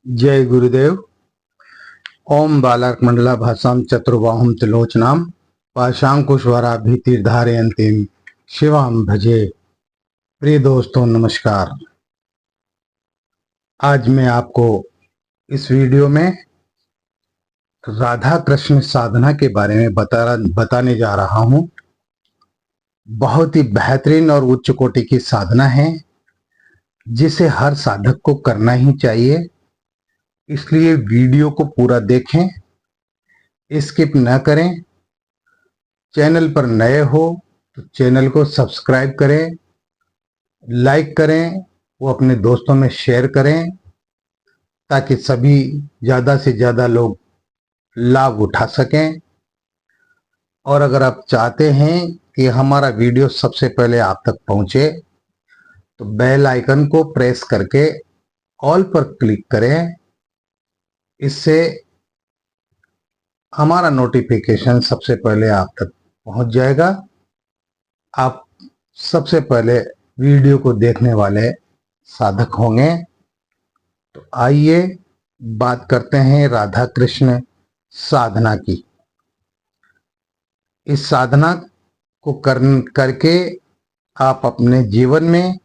जय गुरुदेव। ओम बालकमंडला भाषाम चतुर्बाहुम त्रिलोचनाम पाशांकुशवरा भीतिर्धारयन्तीम शिवाम भजे। प्रिय दोस्तों नमस्कार। आज मैं आपको इस वीडियो में राधा कृष्ण साधना के बारे में बताने जा रहा हूं। बहुत ही बेहतरीन और उच्च कोटि की साधना है जिसे हर साधक को करना ही चाहिए। इसलिए वीडियो को पूरा देखें, स्किप न करें। चैनल पर नए हो तो चैनल को सब्सक्राइब करें, लाइक करें, वो अपने दोस्तों में शेयर करें ताकि सभी ज़्यादा से ज़्यादा लोग लाभ उठा सकें। और अगर आप चाहते हैं कि हमारा वीडियो सबसे पहले आप तक पहुंचे तो बेल आइकन को प्रेस करके ऑल पर क्लिक करें। इससे हमारा नोटिफिकेशन सबसे पहले आप तक पहुंच जाएगा। आप सबसे पहले वीडियो को देखने वाले साधक होंगे। तो आइए बात करते हैं राधा कृष्ण साधना की। इस साधना को करके आप अपने जीवन में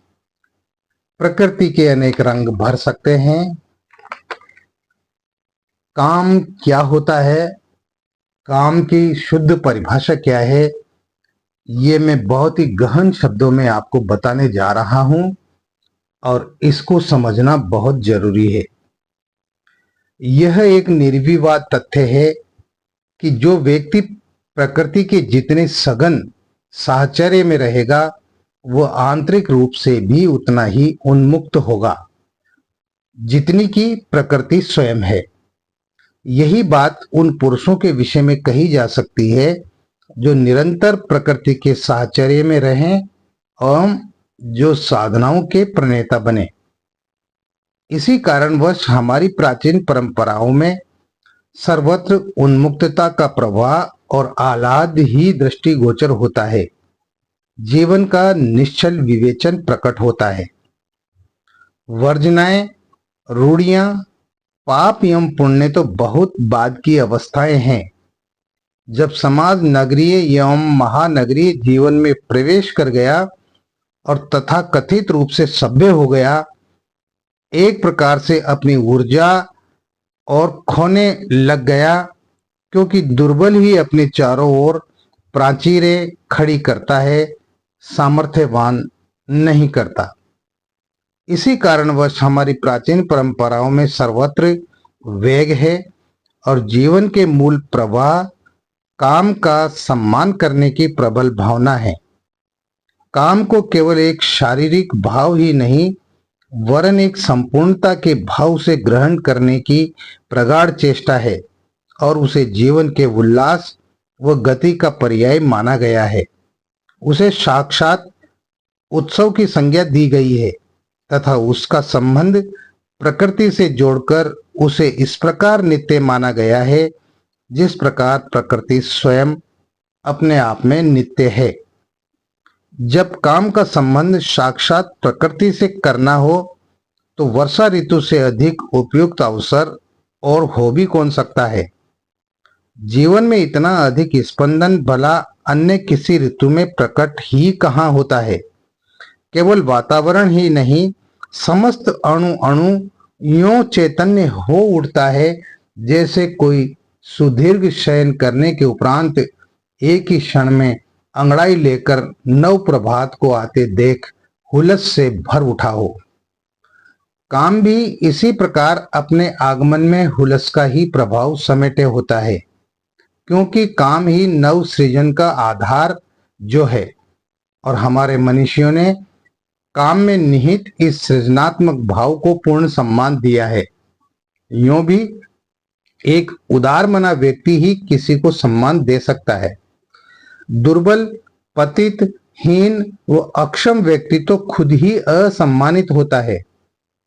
प्रकृति के अनेक रंग भर सकते हैं। काम क्या होता है, काम की शुद्ध परिभाषा क्या है, ये मैं बहुत ही गहन शब्दों में आपको बताने जा रहा हूं और इसको समझना बहुत जरूरी है। यह एक निर्विवाद तथ्य है कि जो व्यक्ति प्रकृति के जितने सघन साहचर्य में रहेगा वह आंतरिक रूप से भी उतना ही उन्मुक्त होगा जितनी की प्रकृति स्वयं है। यही बात उन पुरुषों के विषय में कही जा सकती है जो निरंतर प्रकृति के साहचर्य में रहें और जो साधनाओं के प्रणेता बने। इसी कारणवश हमारी प्राचीन परंपराओं में सर्वत्र उन्मुक्तता का प्रवाह और आह्लाद ही दृष्टिगोचर होता है। जीवन का निश्चल विवेचन प्रकट होता है। वर्जनाएं, रूढ़ियां, पाप एवं पुण्य तो बहुत बाद की अवस्थाएं हैं। जब समाज नगरीय एवं महानगरीय जीवन में प्रवेश कर गया और तथा कथित रूप से सभ्य हो गया, एक प्रकार से अपनी ऊर्जा और खोने लग गया, क्योंकि दुर्बल ही अपने चारों ओर प्राचीरें खड़ी करता है, सामर्थ्यवान नहीं करता। इसी कारणवश हमारी प्राचीन परंपराओं में सर्वत्र वेग है और जीवन के मूल प्रवाह काम का सम्मान करने की प्रबल भावना है। काम को केवल एक शारीरिक भाव ही नहीं वरन एक संपूर्णता के भाव से ग्रहण करने की प्रगाढ़ चेष्टा है और उसे जीवन के उल्लास व गति का पर्याय माना गया है। उसे साक्षात उत्सव की संज्ञा दी गई है तथा उसका संबंध प्रकृति से जोड़कर उसे इस प्रकार नित्य माना गया है जिस प्रकार प्रकृति स्वयं अपने आप में नित्य है। जब काम का संबंध साक्षात प्रकृति से करना हो तो वर्षा ऋतु से अधिक उपयुक्त अवसर और हो भी कौन सकता है। जीवन में इतना अधिक स्पंदन भला अन्य किसी ऋतु में प्रकट ही कहाँ होता है। केवल वातावरण ही नहीं, समस्त अणु अणु यूं चैतन्य हो उठता है जैसे कोई सुदीर्घ शयन करने के उपरांत एक ही क्षण में अंगड़ाई लेकर नव प्रभात को आते देख हुलस से भर उठा हो। काम भी इसी प्रकार अपने आगमन में हुलस का ही प्रभाव समेटे होता है, क्योंकि काम ही नव सृजन का आधार जो है और हमारे मनीषियों ने काम में निहित इस सृजनात्मक भाव को पूर्ण सम्मान दिया है। यूं भी एक उदार मना व्यक्ति ही किसी को सम्मान दे सकता है। दुर्बल, पतित, हीन व अक्षम व्यक्ति तो खुद ही असम्मानित होता है,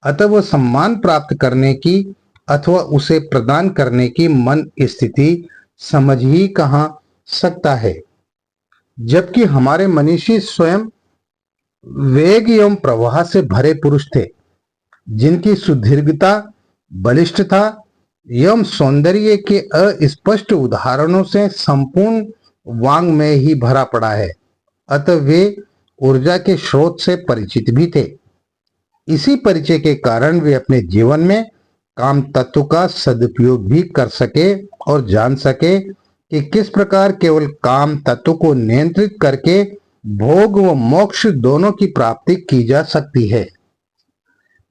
अतः वह सम्मान प्राप्त करने की अथवा उसे प्रदान करने की मन स्थिति समझ ही कहां सकता है। जबकि हमारे मनीषी स्वयं वेग एवं प्रवाह से भरे पुरुष थे, जिनकी सुदीर्घता बलिष्ठता एवं सौंदर्य के अस्पष्ट उदाहरणों से संपूर्ण वाङ्मय ही भरा पड़ा है। अतः वे ऊर्जा के स्रोत से परिचित भी थे। इसी परिचय के कारण वे अपने जीवन में काम तत्व का सदुपयोग भी कर सके और जान सके कि किस प्रकार केवल काम तत्व को नियंत्रित करके भोग व मोक्ष दोनों की प्राप्ति की जा सकती है।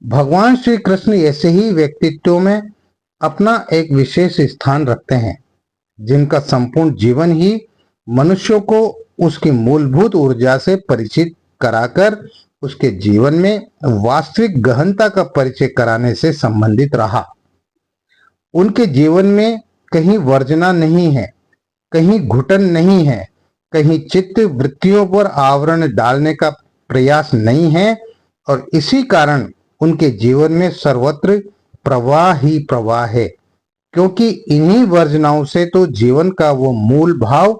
भगवान श्री कृष्ण ऐसे ही व्यक्तित्वों में अपना एक विशेष स्थान रखते हैं, जिनका संपूर्ण जीवन ही मनुष्यों को उसकी मूलभूत ऊर्जा से परिचित कराकर उसके जीवन में वास्तविक गहनता का परिचय कराने से संबंधित रहा। उनके जीवन में कहीं वर्जना नहीं है, कहीं घुटन नहीं है, कहीं चित्त वृत्तियों पर आवरण डालने का प्रयास नहीं है, और इसी कारण उनके जीवन में सर्वत्र प्रवाह ही प्रवाह है। क्योंकि इन्हीं वर्जनाओं से तो जीवन का वो मूल भाव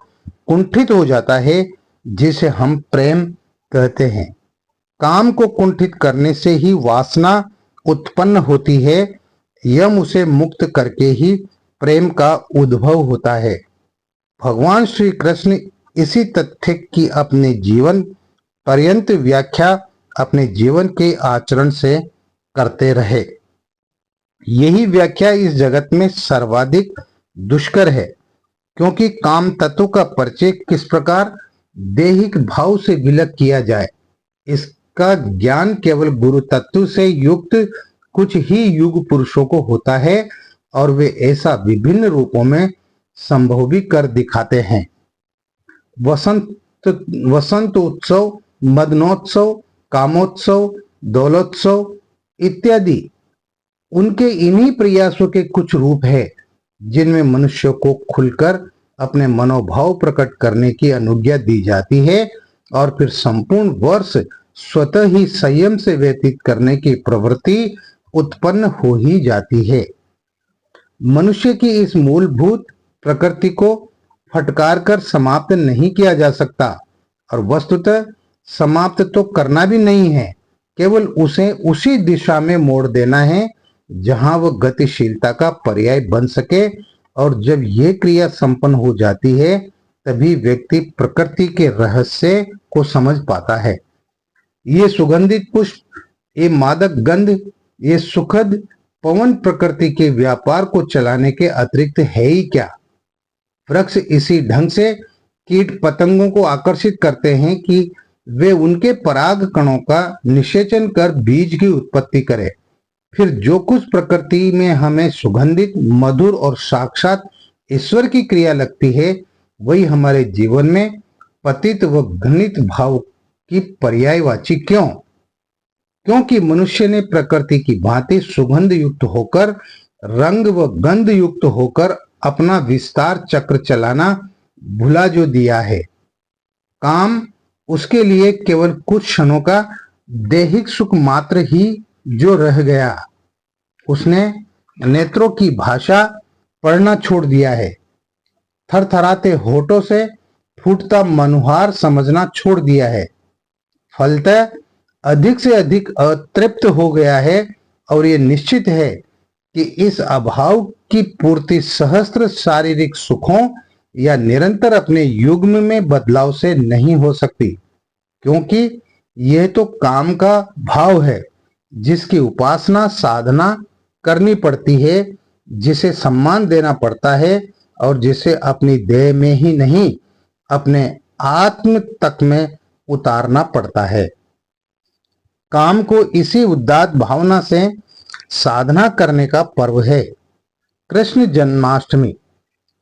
कुंठित हो जाता है जिसे हम प्रेम कहते हैं। काम को कुंठित करने से ही वासना उत्पन्न होती है, यम उसे मुक्त करके ही प्रेम का उद्भव होता है। भगवान श्री कृष्ण इसी तथ्य की अपने जीवन पर्यंत व्याख्या अपने जीवन के आचरण से करते रहे। यही व्याख्या इस जगत में सर्वाधिक दुष्कर है, क्योंकि काम तत्व का परिचय किस प्रकार दैहिक भाव से विलग किया जाए, इसका ज्ञान केवल गुरु तत्व से युक्त कुछ ही युग पुरुषों को होता है, और वे ऐसा विभिन्न रूपों में संभव भी कर दिखाते हैं। वसंत उत्सव, मदनोत्सव, कामोत्सव, दौलोत्सव इत्यादि उनके इन्हीं प्रयासों के कुछ रूप है, जिनमें मनुष्य को खुलकर अपने मनोभाव प्रकट करने की अनुज्ञा दी जाती है, और फिर संपूर्ण वर्ष स्वतः ही संयम से व्यतीत करने की प्रवृत्ति उत्पन्न हो ही जाती है। मनुष्य की इस मूलभूत प्रकृति को फटकार कर समाप्त नहीं किया जा सकता, और वस्तुतः समाप्त तो करना भी नहीं है, केवल उसे उसी दिशा में मोड़ देना है जहां वह गतिशीलता का पर्याय बन सके। और जब यह क्रिया संपन्न हो जाती है, तभी व्यक्ति प्रकृति के रहस्य को समझ पाता है। ये सुगंधित पुष्प, ये मादक गंध, ये सुखद पवन प्रकृति के व्यापार को चलाने के अतिरिक्त है ही क्या। वृक्ष इसी ढंग से कीट पतंगों को आकर्षित करते हैं कि वे उनके पराग कणों का निषेचन कर बीज की उत्पत्ति करें। फिर जो कुछ प्रकृति में हमें सुगंधित, मधुर और साक्षात ईश्वर की क्रिया लगती है, वही हमारे जीवन में पतित व घृणित भाव की पर्यायवाची क्यों? क्योंकि मनुष्य ने प्रकृति की भांति सुगंध युक्त होकर, रंग व गंध युक्त होकर अपना विस्तार चक्र चलाना भुला जो दिया है। काम उसके लिए केवल कुछ क्षणों का दैहिक सुख मात्र ही जो रह गया। उसने नेत्रों की भाषा पढ़ना छोड़ दिया है, थरथराते होठों से फूटता मनुहार समझना छोड़ दिया है। फलतः अधिक से अधिक अतृप्त हो गया है, और ये निश्चित है कि इस अभाव की पूर्ति सहस्त्र शारीरिक सुखों या निरंतर अपने युग्म में बदलाव से नहीं हो सकती, क्योंकि यह तो काम का भाव है जिसकी उपासना साधना करनी पड़ती है, जिसे सम्मान देना पड़ता है, और जिसे अपनी देह में ही नहीं अपने आत्म तक में उतारना पड़ता है। काम को इसी उदात्त भावना से साधना करने का पर्व है कृष्ण जन्माष्टमी,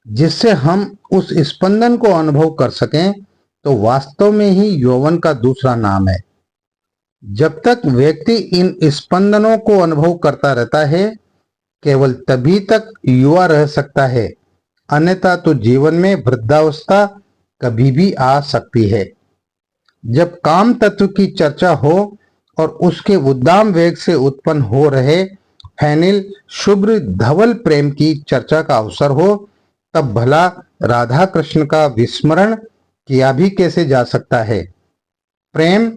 जिससे हम उस स्पंदन को अनुभव कर सकें, तो वास्तव में ही यौवन का दूसरा नाम है। जब तक व्यक्ति इन स्पंदनों को अनुभव करता रहता है, केवल तभी तक युवा रह सकता है, अन्यथा तो जीवन में वृद्धावस्था कभी भी आ सकती है। जब काम तत्व की चर्चा हो और उसके उद्दाम वेग से उत्पन्न हो रहे फैनिल शुभ्र धवल प्रेम की चर्चा का अवसर हो, तब भला राधा कृष्ण का विस्मरण किया भी कैसे जा सकता है। प्रेम,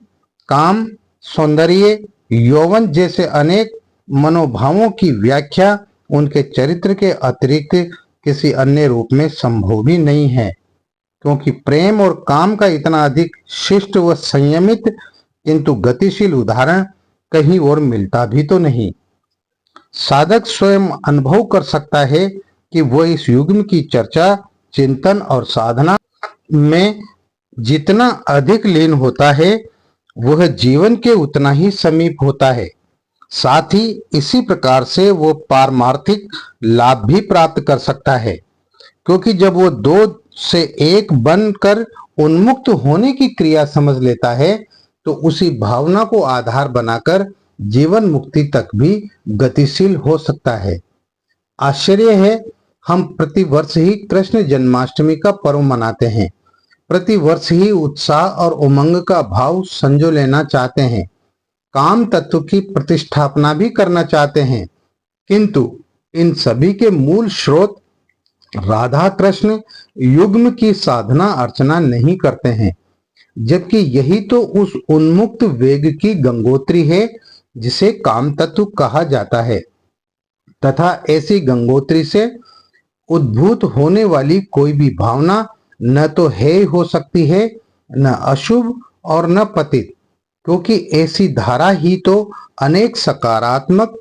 काम, सौंदर्य, यौवन जैसे अनेक मनोभावों की व्याख्या उनके चरित्र के अतिरिक्त किसी अन्य रूप में संभव ही नहीं है, क्योंकि प्रेम और काम का इतना अधिक शिष्ट व संयमित किंतु गतिशील उदाहरण कहीं और मिलता भी तो नहीं। साधक स्वयं अनुभव कर सकता है कि वह इस युग्म की चर्चा, चिंतन और साधना में जितना अधिक लीन होता है वह जीवन के उतना ही समीप होता है। साथ ही इसी प्रकार से वो पारमार्थिक लाभ भी प्राप्त कर सकता है, क्योंकि जब वो दो से एक बनकर उन्मुक्त होने की क्रिया समझ लेता है तो उसी भावना को आधार बनाकर जीवन मुक्ति तक भी गतिशील हो सकता है। आश्चर्य है, हम प्रतिवर्ष ही कृष्ण जन्माष्टमी का पर्व मनाते हैं, प्रतिवर्ष ही उत्साह और उमंग का भाव संजो लेना चाहते हैं, काम तत्व की प्रतिष्ठापना भी करना चाहते हैं, किंतु इन सभी के मूल स्रोत राधा कृष्ण युग्म की साधना अर्चना नहीं करते हैं, जबकि यही तो उस उन्मुक्त वेग की गंगोत्री है जिसे काम तत्व कहा जाता है, तथा ऐसी गंगोत्री से उद्भूत होने वाली कोई भी भावना न तो हेय हो सकती है, न अशुभ और न पतित, क्योंकि ऐसी धारा ही तो अनेक सकारात्मक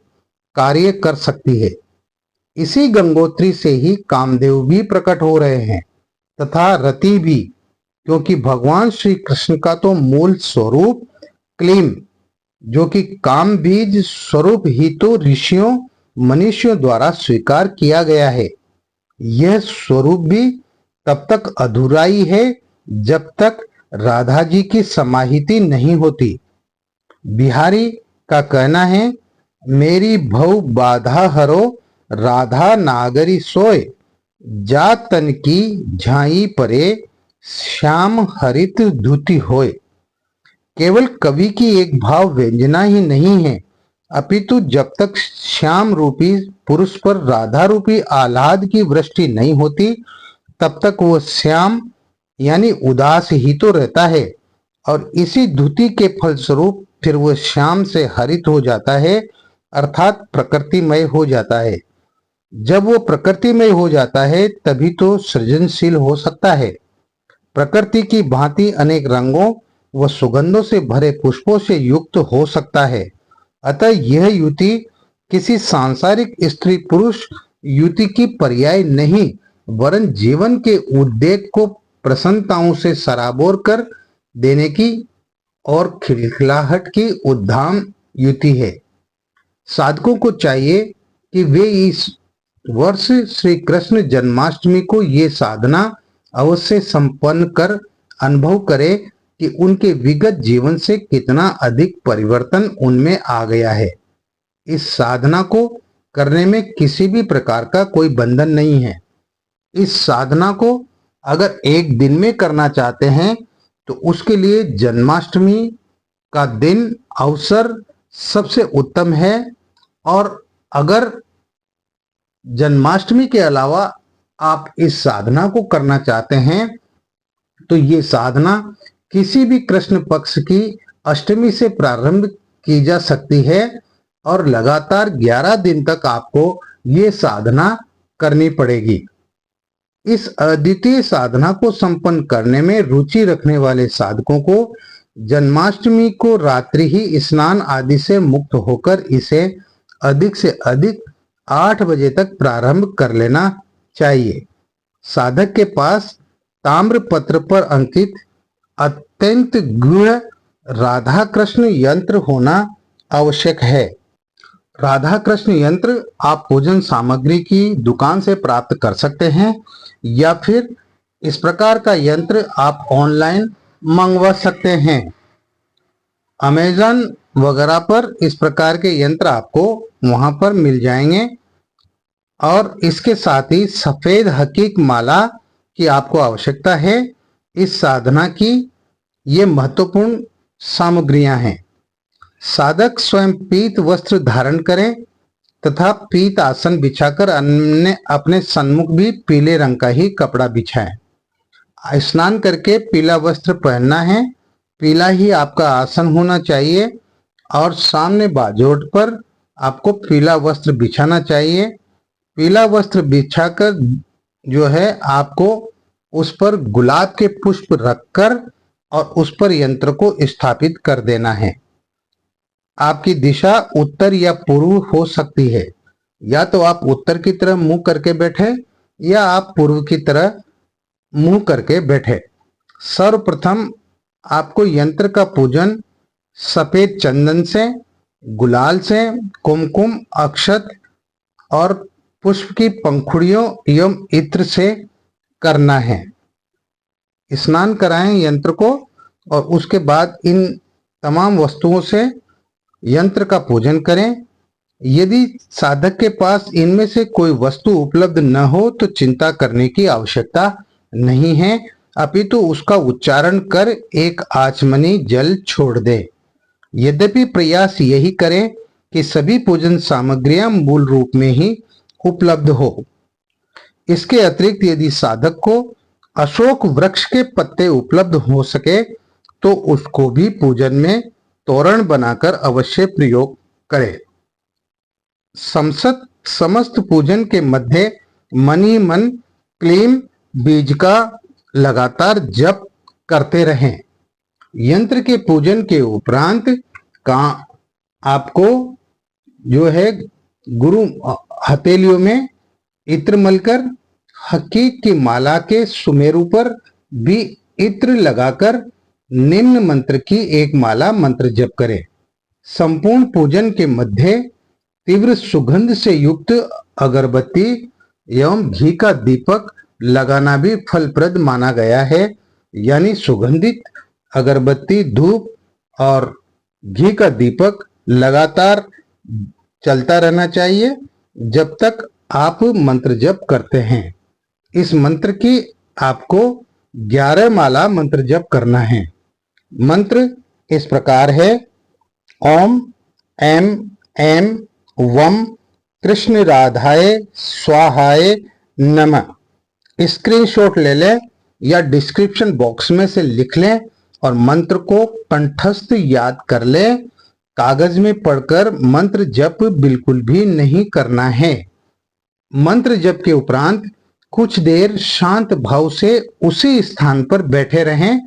कार्य कर सकती है। इसी गंगोत्री से ही कामदेव भी प्रकट हो रहे हैं तथा रति भी, क्योंकि भगवान श्री कृष्ण का तो मूल स्वरूप क्लीम, जो कि काम बीज स्वरूप ही तो ऋषियों मनुष्यों द्वारा स्वीकार किया गया है। यह स्वरूप भी तब तक अधूरा ही है जब तक राधा जी की समाहिति नहीं होती। बिहारी का कहना है, मेरी भव बाधा हरो राधा नागरी सोए, जा तन की झाई परे श्याम हरित धुति होए। केवल कवि की एक भाव व्यंजना ही नहीं है, अपितु जब तक श्याम रूपी पुरुष पर राधा रूपी आह्लाद की वृष्टि नहीं होती तब तक वह श्याम यानी उदास ही तो रहता है, और इसी धुति के फलस्वरूप फिर वह श्याम से हरित हो जाता है, अर्थात प्रकृतिमय हो जाता है। जब वो प्रकृतिमय हो जाता है तभी तो सृजनशील हो सकता है, प्रकृति की भांति अनेक रंगों व सुगंधों से भरे पुष्पों से युक्त हो सकता है। अतः यह युति किसी सांसारिक स्त्री पुरुष युति की पर्याय नहीं, वरन जीवन के उद्वेग को प्रसन्नताओं से सराबोर कर देने की और खिलखिलाहट की उद्दाम युति है। साधकों को चाहिए कि वे इस वर्ष श्री कृष्ण जन्माष्टमी को ये साधना अवश्य संपन्न कर अनुभव करें कि उनके विगत जीवन से कितना अधिक परिवर्तन उनमें आ गया है। इस साधना को करने में किसी भी प्रकार का कोई बंधन नहीं है। इस साधना को अगर एक दिन में करना चाहते हैं तो उसके लिए जन्माष्टमी का दिन अवसर सबसे उत्तम है, और अगर जन्माष्टमी के अलावा आप इस साधना को करना चाहते हैं तो ये साधना किसी भी कृष्ण पक्ष की अष्टमी से प्रारंभ की जा सकती है और लगातार 11 दिन तक आपको ये साधना करनी पड़ेगी। इस अद्वितीय साधना को संपन्न करने में रुचि रखने वाले साधकों को जन्माष्टमी को रात्रि ही स्नान आदि से मुक्त होकर इसे अधिक से अधिक 8 बजे तक प्रारंभ कर लेना चाहिए। साधक के पास ताम्र पत्र पर अंकित अत्यंत गूढ़ राधा कृष्ण यंत्र होना आवश्यक है। राधा कृष्ण यंत्र आप पूजन सामग्री की दुकान से प्राप्त कर सकते हैं, या फिर इस प्रकार का यंत्र आप ऑनलाइन मंगवा सकते हैं। अमेज़न वगैरह पर इस प्रकार के यंत्र आपको वहां पर मिल जाएंगे, और इसके साथ ही सफेद हकीक माला की आपको आवश्यकता है। इस साधना की ये महत्वपूर्ण सामग्रियां हैं। साधक स्वयं पीत वस्त्र धारण करें तथा पीत आसन बिछाकर अपने सन्मुख भी पीले रंग का ही कपड़ा बिछाएं। स्नान करके पीला वस्त्र पहनना है, पीला ही आपका आसन होना चाहिए, और सामने बाजोट पर आपको पीला वस्त्र बिछाना चाहिए। पीला वस्त्र बिछाकर जो है आपको उस पर गुलाब के पुष्प रखकर और उस पर यंत्र को स्थापित कर देना है। आपकी दिशा उत्तर या पूर्व हो सकती है, या तो आप उत्तर की तरफ मुंह करके बैठे या आप पूर्व की तरह मुंह करके बैठे। सर्वप्रथम आपको यंत्र का पूजन सफेद चंदन से, गुलाल से, कुमकुम, अक्षत और पुष्प की पंखुड़ियों एवं इत्र से करना है। स्नान कराएं यंत्र को और उसके बाद इन तमाम वस्तुओं से यंत्र का पूजन करें। यदि साधक के पास इनमें से कोई वस्तु उपलब्ध न हो तो चिंता करने की आवश्यकता नहीं है, अपितु उसका उच्चारण कर एक आचमनी जल छोड़ दे। यद्यपि प्रयास यही करें कि सभी पूजन सामग्रियां मूल रूप में ही उपलब्ध हो। इसके अतिरिक्त यदि साधक को अशोक वृक्ष के पत्ते उपलब्ध हो सके तो उसको भी पूजन में तोरण बनाकर अवश्य प्रयोग करें। समस्त पूजन के मध्य मनी मन क्लीम बीज का लगातार जप करते रहें। यंत्र के पूजन के उपरांत का आपको जो है गुरु हथेलियों में इत्र मलकर हकीक की माला के सुमेरु पर भी इत्र लगाकर निम्न मंत्र की एक माला मंत्र जप करें। संपूर्ण पूजन के मध्य तीव्र सुगंध से युक्त अगरबत्ती एवं घी का दीपक लगाना भी फलप्रद माना गया है। यानी सुगंधित अगरबत्ती, धूप और घी का दीपक लगातार चलता रहना चाहिए जब तक आप मंत्र जप करते हैं। इस मंत्र की आपको 11 माला मंत्र जप करना है। मंत्र इस प्रकार है: ओम एम एम वम कृष्ण राधाय स्वाहाय नमः। स्क्रीनशॉट ले लें या डिस्क्रिप्शन बॉक्स में से लिख लें और मंत्र को कंठस्थ याद कर लें। कागज में पढ़कर मंत्र जप बिल्कुल भी नहीं करना है। मंत्र जप के उपरांत कुछ देर शांत भाव से उसी स्थान पर बैठे रहें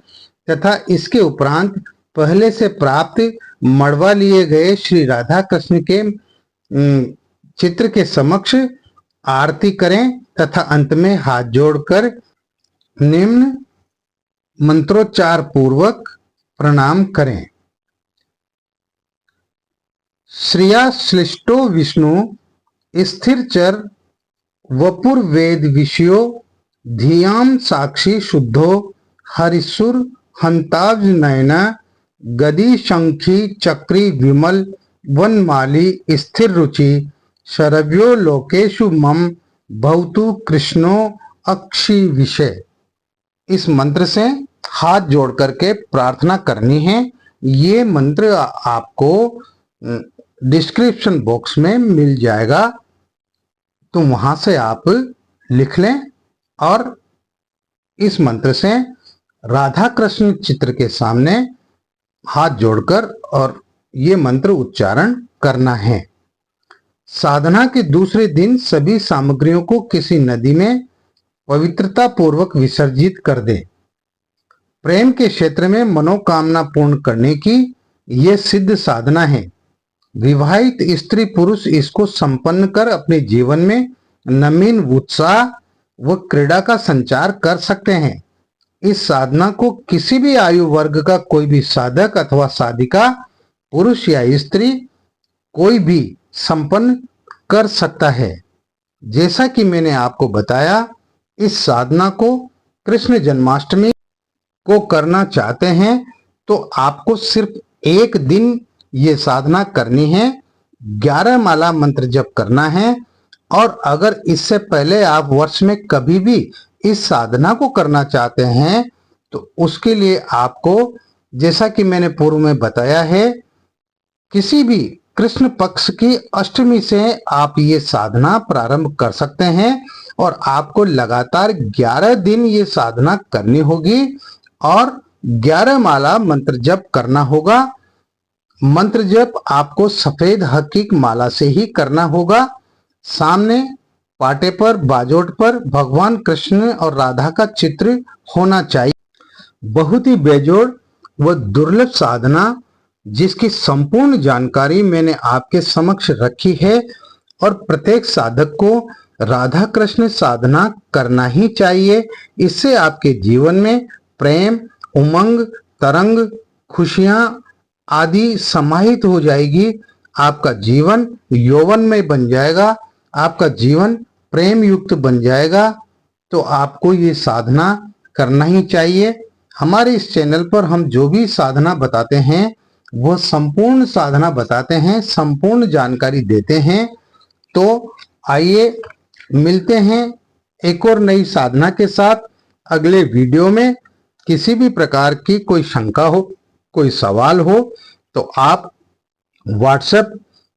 तथा इसके उपरांत पहले से प्राप्त मड़वा लिए गए श्री राधा कृष्ण के चित्र के समक्ष आरती करें तथा अंत में हाथ जोड़कर निम्न मंत्रोच्चार पूर्वक प्रणाम करें। श्रिया श्लिष्टो विष्णु स्थिर चर वपुर वेद विषयो धियाम साक्षी शुद्धो हरिसुर हंताज नयना गदी शंखी चक्री विमल वनमाली स्थिर रुचि शरव्यो लोकेशु मम भवतु कृष्णो अक्षी विषय। इस मंत्र से हाथ जोड़ करके प्रार्थना करनी है। ये मंत्र आपको डिस्क्रिप्शन बॉक्स में मिल जाएगा, तो वहां से आप लिख लें और इस मंत्र से राधा कृष्ण चित्र के सामने हाथ जोड़कर और ये मंत्र उच्चारण करना है। साधना के दूसरे दिन सभी सामग्रियों को किसी नदी में पवित्रता पूर्वक विसर्जित कर दे। प्रेम के क्षेत्र में मनोकामना पूर्ण करने की यह सिद्ध साधना है। विवाहित स्त्री पुरुष इसको संपन्न कर अपने जीवन में नवीन उत्साह व क्रीड़ा का संचार कर सकते हैं। इस साधना को किसी भी आयु वर्ग का कोई भी साधक अथवा साधिका, पुरुष या स्त्री, कोई भी संपन्न कर सकता है। जैसा कि मैंने आपको बताया, इस साधना को कृष्ण जन्माष्टमी को करना चाहते हैं तो आपको सिर्फ एक दिन ये साधना करनी है, 11 माला मंत्र जप करना है। और अगर इससे पहले आप वर्ष में कभी भी इस साधना को करना चाहते हैं तो उसके लिए आपको, जैसा कि मैंने पूर्व में बताया है, किसी भी कृष्ण पक्ष की अष्टमी से आप ये साधना प्रारंभ कर सकते हैं और आपको लगातार 11 दिन ये साधना करनी होगी और 11 माला मंत्र जप करना होगा। मंत्र जप आपको सफेद हकीक माला से ही करना होगा। सामने पाटे पर बाजोट पर भगवान कृष्ण और राधा का चित्र होना चाहिए। बहुत ही बेजोड़ व दुर्लभ साधना जिसकी संपूर्ण जानकारी मैंने आपके समक्ष रखी है और प्रत्येक साधक को राधा कृष्ण साधना करना ही चाहिए। इससे आपके जीवन में प्रेम, उमंग, तरंग, खुशियां आदि समाहित हो जाएगी। आपका जीवन यौवन में बन जाएगा, आपका जीवन प्रेम युक्त बन जाएगा। तो आपको ये साधना करना ही चाहिए। हमारे इस चैनल पर हम जो भी साधना बताते हैं वो संपूर्ण साधना बताते हैं, संपूर्ण जानकारी देते हैं। तो आइए मिलते हैं एक और नई साधना के साथ अगले वीडियो में। किसी भी प्रकार की कोई शंका हो, कोई सवाल हो तो आप व्हाट्सएप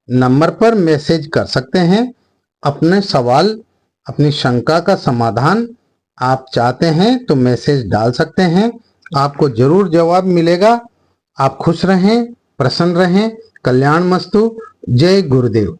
नंबर पर मैसेज कर सकते हैं। अपने सवाल, अपनी शंका का समाधान आप चाहते हैं तो मैसेज डाल सकते हैं, आपको जरूर जवाब मिलेगा। आप खुश रहें, प्रसन्न रहें, कल्याण मस्तु। जय गुरुदेव।